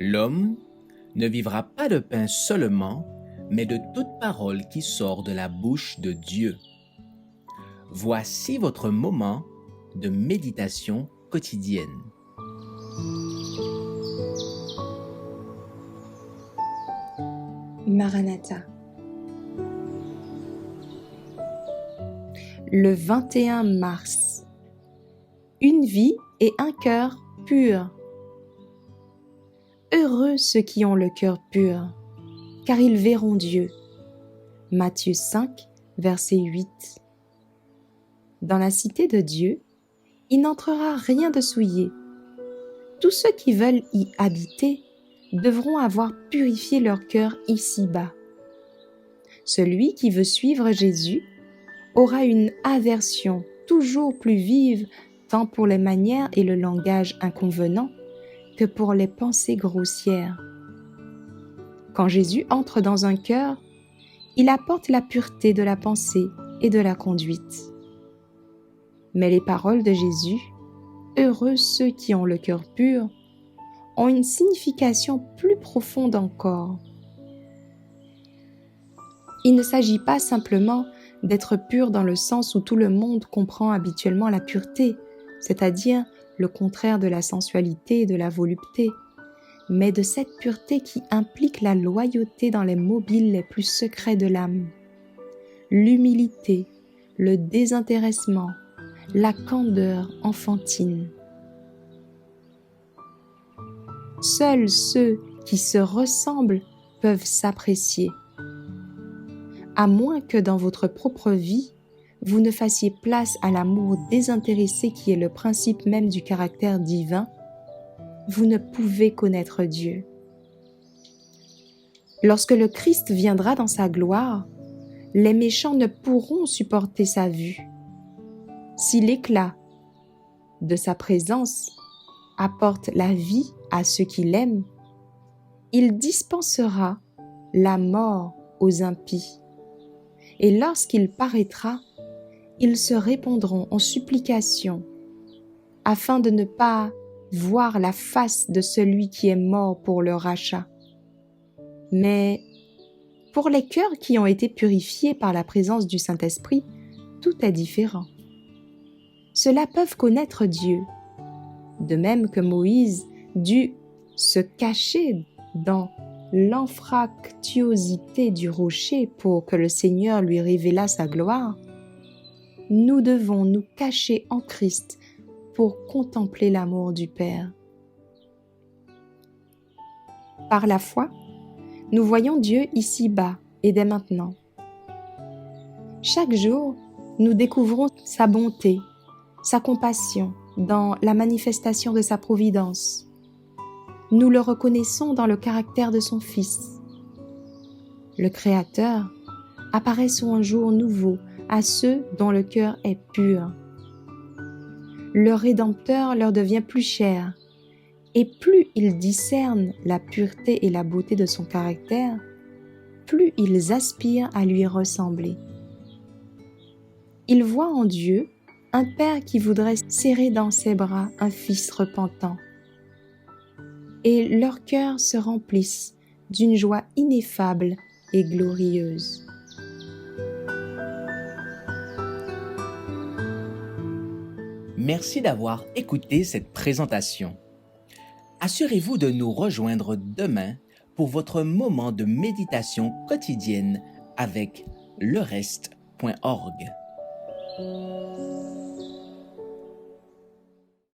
L'homme ne vivra pas de pain seulement, mais de toute parole qui sort de la bouche de Dieu. Voici votre moment de méditation quotidienne. Maranatha. Le 21 mars. Une vie et un cœur pur. Heureux ceux qui ont le cœur pur, car ils verront Dieu. Matthieu 5, verset 8. Dans la cité de Dieu, il n'entrera rien de souillé. Tous ceux qui veulent y habiter devront avoir purifié leur cœur ici-bas. Celui qui veut suivre Jésus aura une aversion toujours plus vive tant pour les manières et le langage inconvenants que pour les pensées grossières. Quand Jésus entre dans un cœur, il apporte la pureté de la pensée et de la conduite. Mais les paroles de Jésus, « Heureux ceux qui ont le cœur pur », ont une signification plus profonde encore. Il ne s'agit pas simplement d'être pur dans le sens où tout le monde comprend habituellement la pureté, c'est-à-dire le contraire de la sensualité et de la volupté, mais de cette pureté qui implique la loyauté dans les mobiles les plus secrets de l'âme, l'humilité, le désintéressement, la candeur enfantine. Seuls ceux qui se ressemblent peuvent s'apprécier. À moins que dans votre propre vie, vous ne fassiez place à l'amour désintéressé qui est le principe même du caractère divin, vous ne pouvez connaître Dieu. Lorsque le Christ viendra dans sa gloire, les méchants ne pourront supporter sa vue. Si l'éclat de sa présence apporte la vie à ceux qui l'aiment, il dispensera la mort aux impies. Et lorsqu'il paraîtra, ils se répondront en supplication afin de ne pas voir la face de celui qui est mort pour leur rachat. Mais pour les cœurs qui ont été purifiés par la présence du Saint-Esprit, tout est différent. Ceux-là peuvent connaître Dieu, de même que Moïse dut se cacher dans l'anfractuosité du rocher pour que le Seigneur lui révélât sa gloire. Nous devons nous cacher en Christ pour contempler l'amour du Père. Par la foi, nous voyons Dieu ici-bas et dès maintenant. Chaque jour, nous découvrons sa bonté, sa compassion dans la manifestation de sa providence. Nous le reconnaissons dans le caractère de son Fils. Le Créateur apparaît sous un jour nouveau à ceux dont le cœur est pur. Le Rédempteur leur devient plus cher, et plus ils discernent la pureté et la beauté de son caractère, plus ils aspirent à lui ressembler. Ils voient en Dieu un Père qui voudrait serrer dans ses bras un Fils repentant. Et leurs cœurs se remplissent d'une joie ineffable et glorieuse. Merci d'avoir écouté cette présentation. Assurez-vous de nous rejoindre demain pour votre moment de méditation quotidienne avec lereste.org.